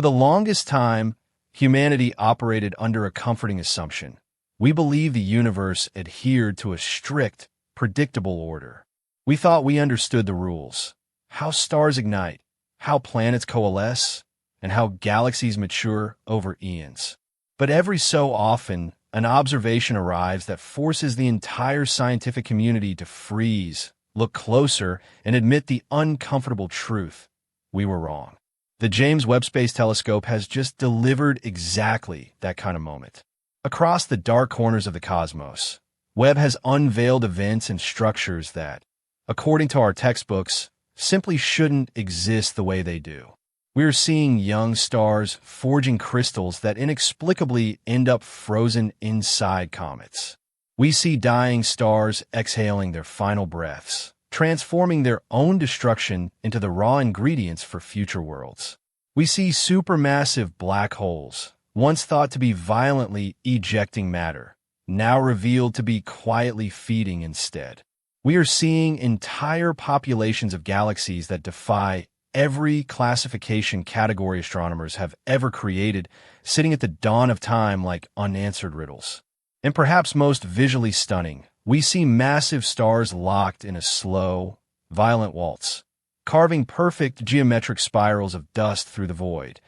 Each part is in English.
For the longest time, humanity operated under a comforting assumption. We believed the universe adhered to a strict, predictable order. We thought we understood the rules: how stars ignite, how planets coalesce, and how galaxies mature over eons. But every so often, an observation arrives that forces the entire scientific community to freeze, look closer, and admit the uncomfortable truth: we were wrong. The James Webb Space Telescope has just delivered exactly that kind of moment. Across the dark corners of the cosmos, Webb has unveiled events and structures that, according to our textbooks, simply shouldn't exist the way they do. We're seeing young stars forging crystals that inexplicably end up frozen inside comets. We see dying stars exhaling their final breaths, transforming their own destruction into the raw ingredients for future worlds. We see supermassive black holes, once thought to be violently ejecting matter, now revealed to be quietly feeding instead. We are seeing entire populations of galaxies that defy every classification category astronomers have ever created, sitting at the dawn of time like unanswered riddles. And perhaps most visually stunning, we see massive stars locked in a slow, violent waltz, carving perfect geometric spirals of dust through the void,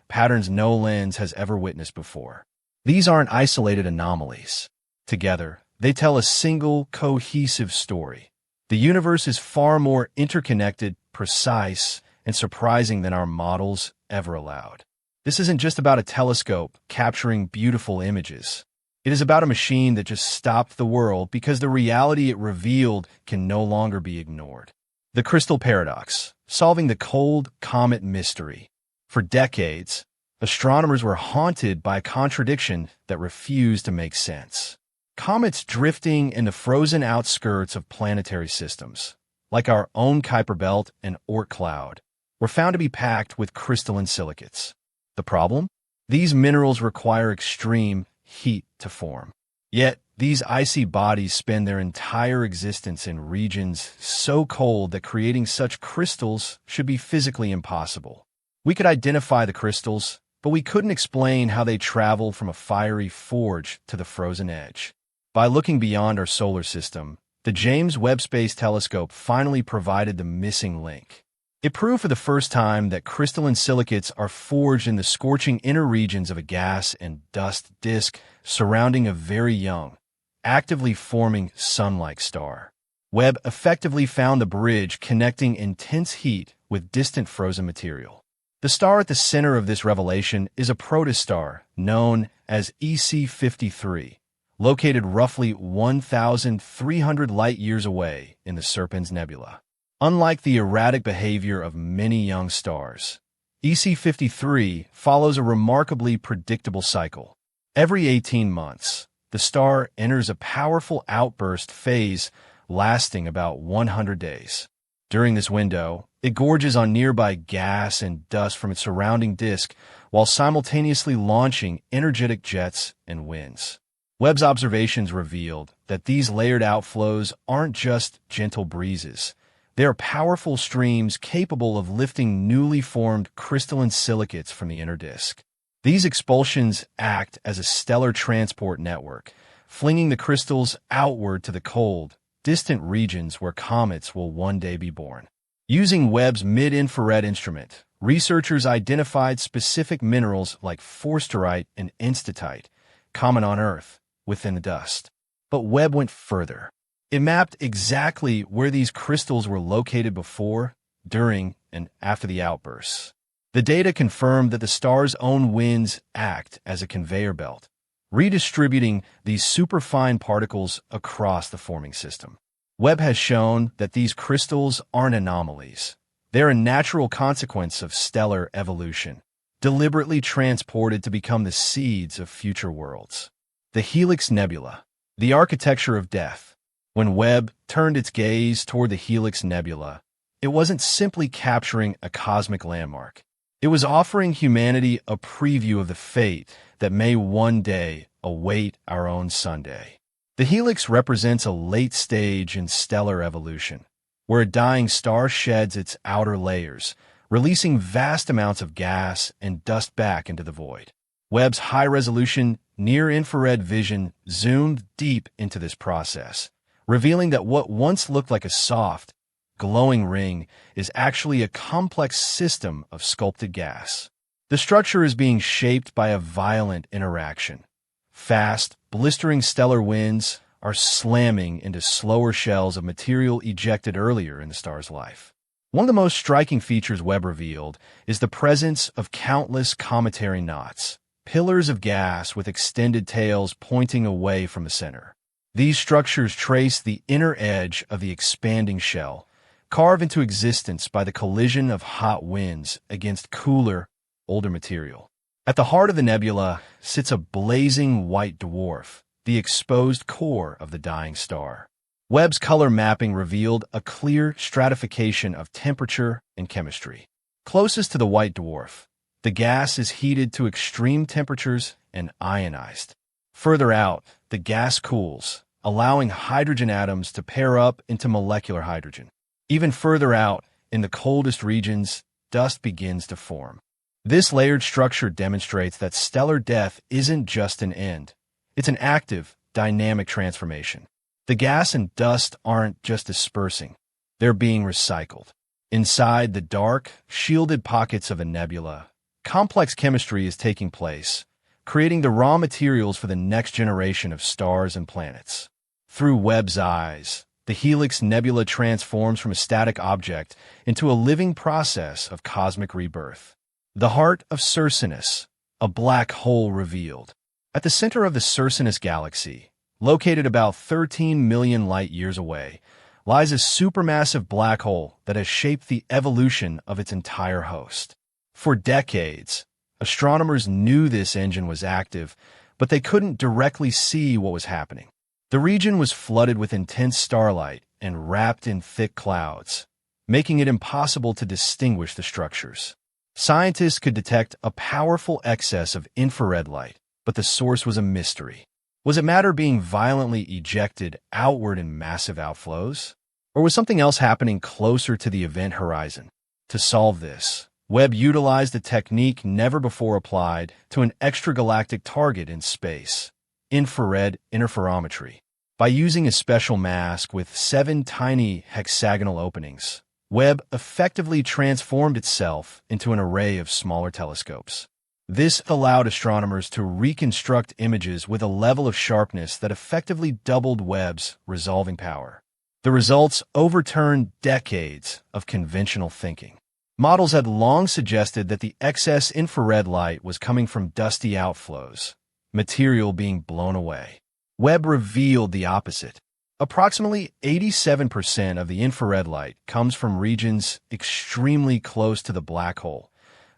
patterns no lens has ever witnessed before. These aren't isolated anomalies. Together, they tell a single, cohesive story. The universe is far more interconnected, precise, and surprising than our models ever allowed. This isn't just about a telescope capturing beautiful images. It is about a machine that just stopped the world because the reality it revealed can no longer be ignored. The crystal paradox, solving the cold comet mystery. For decades, astronomers were haunted by a contradiction that refused to make sense. Comets drifting in the frozen outskirts of planetary systems, like our own Kuiper Belt and Oort cloud, were found to be packed with crystalline silicates. The problem? These minerals require extreme heat to form. Yet, these icy bodies spend their entire existence in regions so cold that creating such crystals should be physically impossible. We could identify the crystals, but we couldn't explain how they travel from a fiery forge to the frozen edge. By looking beyond our solar system, the James Webb Space Telescope finally provided the missing link. It proved for the first time that crystalline silicates are forged in the scorching inner regions of a gas and dust disk surrounding a very young, actively forming sun-like star. Webb effectively found the bridge connecting intense heat with distant frozen material. The star at the center of this revelation is a protostar known as EC53, located roughly 1,300 light-years away in the Serpens Nebula. Unlike the erratic behavior of many young stars, EC53 follows a remarkably predictable cycle. Every 18 months, the star enters a powerful outburst phase lasting about 100 days. During this window, it gorges on nearby gas and dust from its surrounding disk while simultaneously launching energetic jets and winds. Webb's observations revealed that these layered outflows aren't just gentle breezes. They are powerful streams capable of lifting newly formed crystalline silicates from the inner disk. These expulsions act as a stellar transport network, flinging the crystals outward to the cold, distant regions where comets will one day be born. Using Webb's mid-infrared instrument, researchers identified specific minerals like forsterite and enstatite, common on Earth, within the dust. But Webb went further. It mapped exactly where these crystals were located before, during, and after the outbursts. The data confirmed that the star's own winds act as a conveyor belt, redistributing these superfine particles across the forming system. Webb has shown that these crystals aren't anomalies. They're a natural consequence of stellar evolution, deliberately transported to become the seeds of future worlds. The Helix Nebula, the architecture of death. When Webb turned its gaze toward the Helix Nebula, it wasn't simply capturing a cosmic landmark. It was offering humanity a preview of the fate that may one day await our own Sunday. The Helix represents a late stage in stellar evolution, where a dying star sheds its outer layers, releasing vast amounts of gas and dust back into the void. Webb's high-resolution, near-infrared vision zoomed deep into this process, revealing that what once looked like a soft, glowing ring is actually a complex system of sculpted gas. The structure is being shaped by a violent interaction. Fast, blistering stellar winds are slamming into slower shells of material ejected earlier in the star's life. One of the most striking features Webb revealed is the presence of countless cometary knots, pillars of gas with extended tails pointing away from the center. These structures trace the inner edge of the expanding shell, carved into existence by the collision of hot winds against cooler, older material. At the heart of the nebula sits a blazing white dwarf, the exposed core of the dying star. Webb's color mapping revealed a clear stratification of temperature and chemistry. Closest to the white dwarf, the gas is heated to extreme temperatures and ionized. Further out, the gas cools, allowing hydrogen atoms to pair up into molecular hydrogen. Even further out, in the coldest regions, dust begins to form. This layered structure demonstrates that stellar death isn't just an end. It's an active, dynamic transformation. The gas and dust aren't just dispersing. They're being recycled. Inside the dark, shielded pockets of a nebula, complex chemistry is taking place, creating the raw materials for the next generation of stars and planets. Through Webb's eyes, the Helix Nebula transforms from a static object into a living process of cosmic rebirth. The heart of Circinus, a black hole revealed. At the center of the Circinus galaxy, located about 13 million light-years away, lies a supermassive black hole that has shaped the evolution of its entire host. For decades, astronomers knew this engine was active, but they couldn't directly see what was happening. The region was flooded with intense starlight and wrapped in thick clouds, making it impossible to distinguish the structures. Scientists could detect a powerful excess of infrared light, but the source was a mystery. Was it matter being violently ejected outward in massive outflows? Or was something else happening closer to the event horizon? To solve this, Webb utilized a technique never before applied to an extragalactic target in space: infrared interferometry. By using a special mask with 7 tiny hexagonal openings, Webb effectively transformed itself into an array of smaller telescopes. This allowed astronomers to reconstruct images with a level of sharpness that effectively doubled Webb's resolving power. The results overturned decades of conventional thinking. Models had long suggested that the excess infrared light was coming from dusty outflows, material being blown away. Webb revealed the opposite. Approximately 87% of the infrared light comes from regions extremely close to the black hole,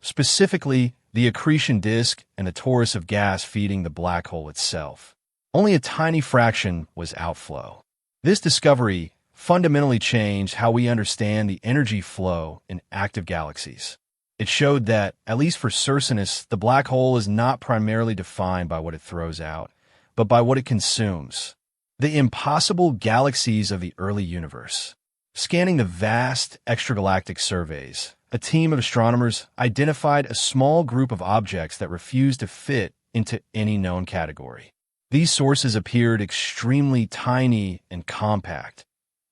specifically the accretion disk and the torus of gas feeding the black hole itself. Only a tiny fraction was outflow. This discovery fundamentally changed how we understand the energy flow in active galaxies. It showed that, at least for Circinus, the black hole is not primarily defined by what it throws out, but by what it consumes. The impossible galaxies of the early universe. Scanning the vast extragalactic surveys, a team of astronomers identified a small group of objects that refused to fit into any known category. These sources appeared extremely tiny and compact,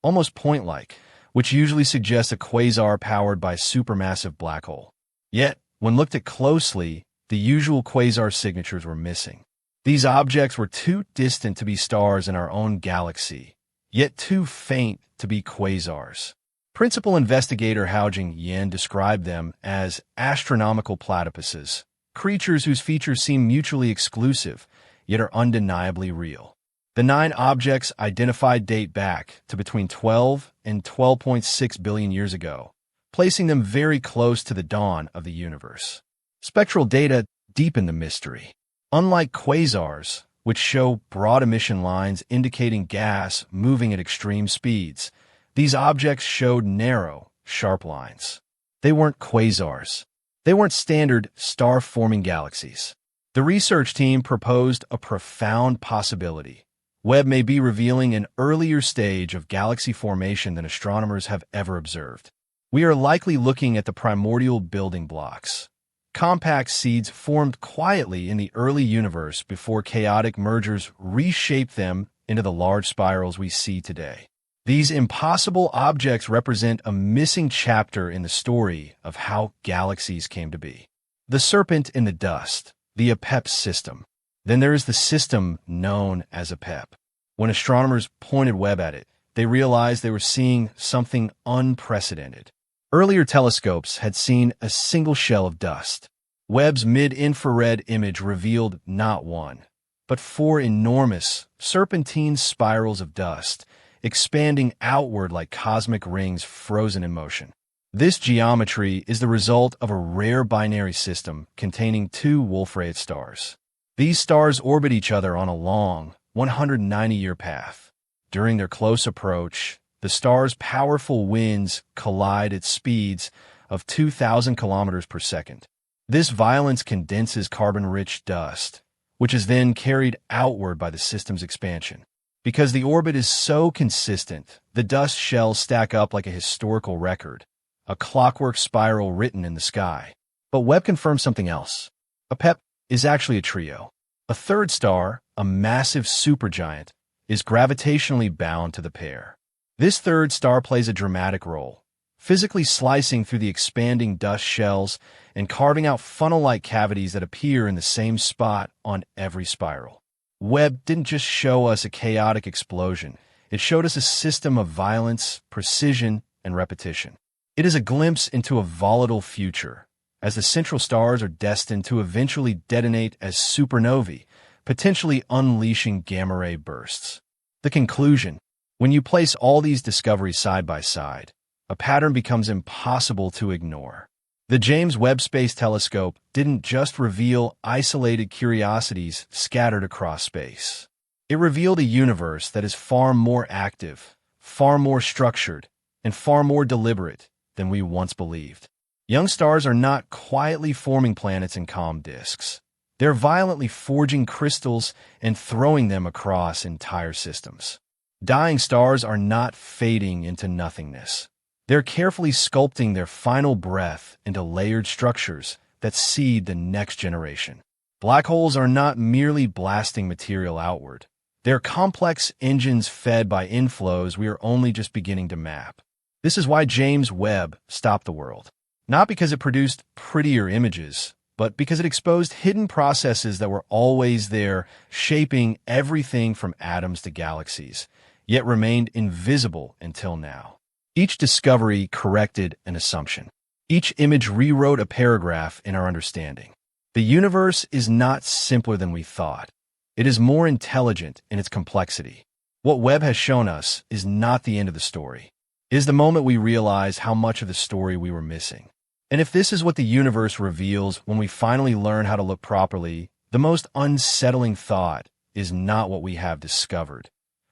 almost point-like, which usually suggests a quasar powered by a supermassive black hole. Yet, when looked at closely, the usual quasar signatures were missing. These objects were too distant to be stars in our own galaxy, yet too faint to be quasars. Principal investigator Haojing Yan described them as astronomical platypuses, creatures whose features seem mutually exclusive, yet are undeniably real. The 9 objects identified date back to between 12 and 12.6 billion years ago, placing them very close to the dawn of the universe. Spectral data deepen the mystery. Unlike quasars, which show broad emission lines indicating gas moving at extreme speeds, these objects showed narrow, sharp lines. They weren't quasars. They weren't standard star-forming galaxies. The research team proposed a profound possibility. Webb may be revealing an earlier stage of galaxy formation than astronomers have ever observed. We are likely looking at the primordial building blocks. Compact seeds formed quietly in the early universe before chaotic mergers reshaped them into the large spirals we see today. These impossible objects represent a missing chapter in the story of how galaxies came to be. The serpent in the dust, the APEP system. Then there is the system known as APEP. When astronomers pointed Webb at it, they realized they were seeing something unprecedented. Earlier telescopes had seen a single shell of dust. Webb's mid-infrared image revealed not one, but four enormous, serpentine spirals of dust, expanding outward like cosmic rings frozen in motion. This geometry is the result of a rare binary system containing two Wolf-Rayet stars. These stars orbit each other on a long, 190-year path. During their close approach, the stars' powerful winds collide at speeds of 2,000 kilometers per second. This violence condenses carbon-rich dust, which is then carried outward by the system's expansion. Because the orbit is so consistent, the dust shells stack up like a historical record, a clockwork spiral written in the sky. But Webb confirms something else. APEP is actually a trio. A third star, a massive supergiant, is gravitationally bound to the pair. This third star plays a dramatic role, physically slicing through the expanding dust shells and carving out funnel-like cavities that appear in the same spot on every spiral. Webb didn't just show us a chaotic explosion. It showed us a system of violence, precision, and repetition. It is a glimpse into a volatile future, as the central stars are destined to eventually detonate as supernovae, potentially unleashing gamma-ray bursts. The conclusion: when you place all these discoveries side by side, a pattern becomes impossible to ignore. The James Webb Space Telescope didn't just reveal isolated curiosities scattered across space. It revealed a universe that is far more active, far more structured, and far more deliberate than we once believed. Young stars are not quietly forming planets in calm disks. They're violently forging crystals and throwing them across entire systems. Dying stars are not fading into nothingness. They're carefully sculpting their final breath into layered structures that seed the next generation. Black holes are not merely blasting material outward. They're complex engines fed by inflows we are only just beginning to map. This is why James Webb stopped the world. Not because it produced prettier images, but because it exposed hidden processes that were always there, shaping everything from atoms to galaxies, yet remained invisible until now. Each discovery corrected an assumption. Each image rewrote a paragraph in our understanding. The universe is not simpler than we thought. It is more intelligent in its complexity. What Webb has shown us is not the end of the story. It is the moment we realize how much of the story we were missing. And if this is what the universe reveals when we finally learn how to look properly, the most unsettling thought is not what we have discovered,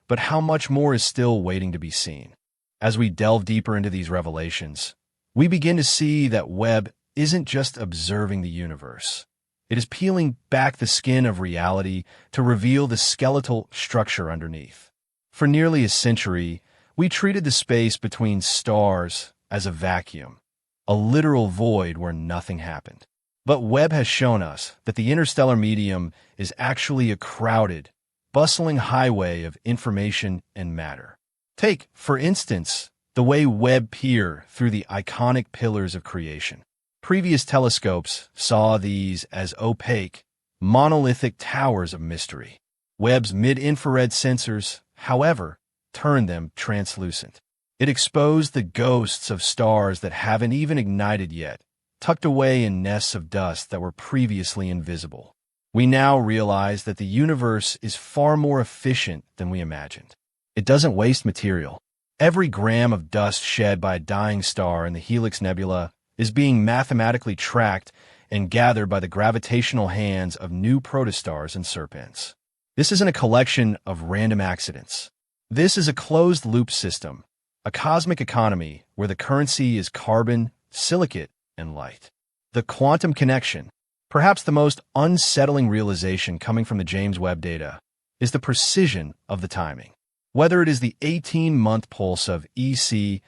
but how much more is still waiting to be seen. As we delve deeper into these revelations, we begin to see that Webb isn't just observing the universe. It is peeling back the skin of reality to reveal the skeletal structure underneath. For nearly a century, we treated the space between stars as a vacuum, a literal void where nothing happened. But Webb has shown us that the interstellar medium is actually a crowded, bustling highway of information and matter. Take, for instance, the way Webb peer through the iconic pillars of creation. Previous telescopes saw these as opaque, monolithic towers of mystery. Webb's mid-infrared sensors, however, turned them translucent. It exposed the ghosts of stars that haven't even ignited yet, tucked away in nests of dust that were previously invisible. We now realize that the universe is far more efficient than we imagined. It doesn't waste material. Every gram of dust shed by a dying star in the Helix Nebula is being mathematically tracked and gathered by the gravitational hands of new protostars and serpents. This isn't a collection of random accidents. This is a closed-loop system, a cosmic economy where the currency is carbon, silicate, and light. The quantum connection, perhaps the most unsettling realization coming from the James Webb data, is the precision of the timing. Whether it is the 18-month pulse of EC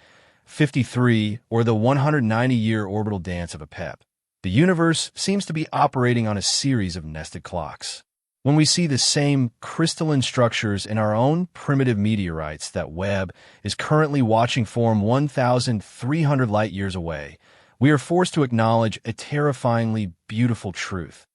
53, or the 190-year orbital dance of a PEP. The universe seems to be operating on a series of nested clocks. When we see the same crystalline structures in our own primitive meteorites that Webb is currently watching form 1,300 light-years away, we are forced to acknowledge a terrifyingly beautiful truth.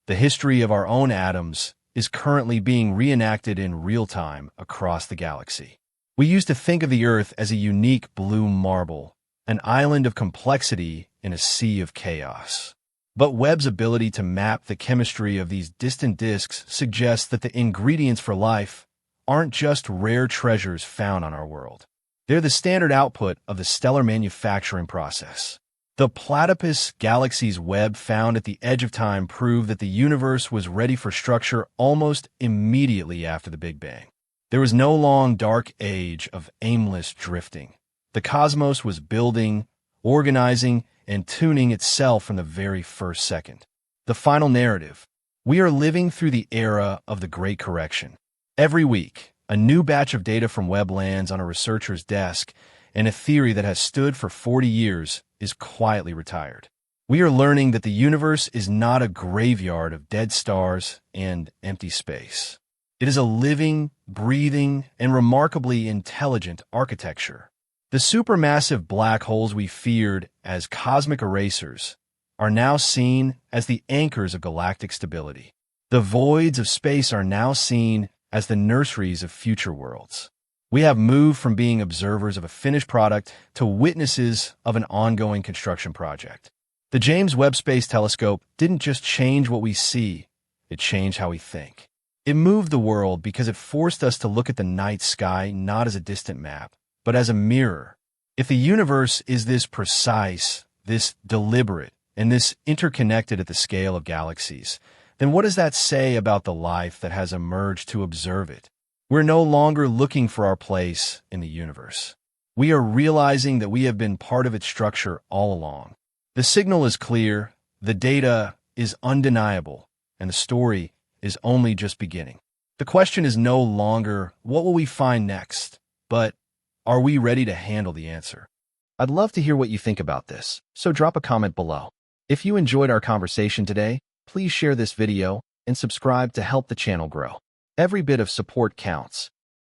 The history of our own atoms is currently being reenacted in real time across the galaxy. We used to think of the Earth as a unique blue marble, an island of complexity in a sea of chaos. But Webb's ability to map the chemistry of these distant disks suggests that the ingredients for life aren't just rare treasures found on our world. They're the standard output of the stellar manufacturing process. The platypus galaxies Webb found at the edge of time prove that the universe was ready for structure almost immediately after the Big Bang. There was no long dark age of aimless drifting. The cosmos was building, organizing, and tuning itself from the very first second. The final narrative. We are living through the era of the Great Correction. Every week, a new batch of data from Webb lands on a researcher's desk, and a theory that has stood for 40 years is quietly retired. We are learning that the universe is not a graveyard of dead stars and empty space. It is a living, breathing, and remarkably intelligent architecture. The supermassive black holes we feared as cosmic erasers are now seen as the anchors of galactic stability. The voids of space are now seen as the nurseries of future worlds. We have moved from being observers of a finished product to witnesses of an ongoing construction project. The James Webb Space Telescope didn't just change what we see, it changed how we think. It moved the world because it forced us to look at the night sky not as a distant map, but as a mirror. If the universe is this precise, this deliberate, and this interconnected at the scale of galaxies, then what does that say about the life that has emerged to observe it? We're no longer looking for our place in the universe. We are realizing that we have been part of its structure all along. The signal is clear, the data is undeniable, and the story is only just beginning. The question is no longer, what will we find next? But, are we ready to handle the answer? I'd love to hear what you think about this, so drop a comment below. If you enjoyed our conversation today, please share this video and subscribe to help the channel grow. Every bit of support counts.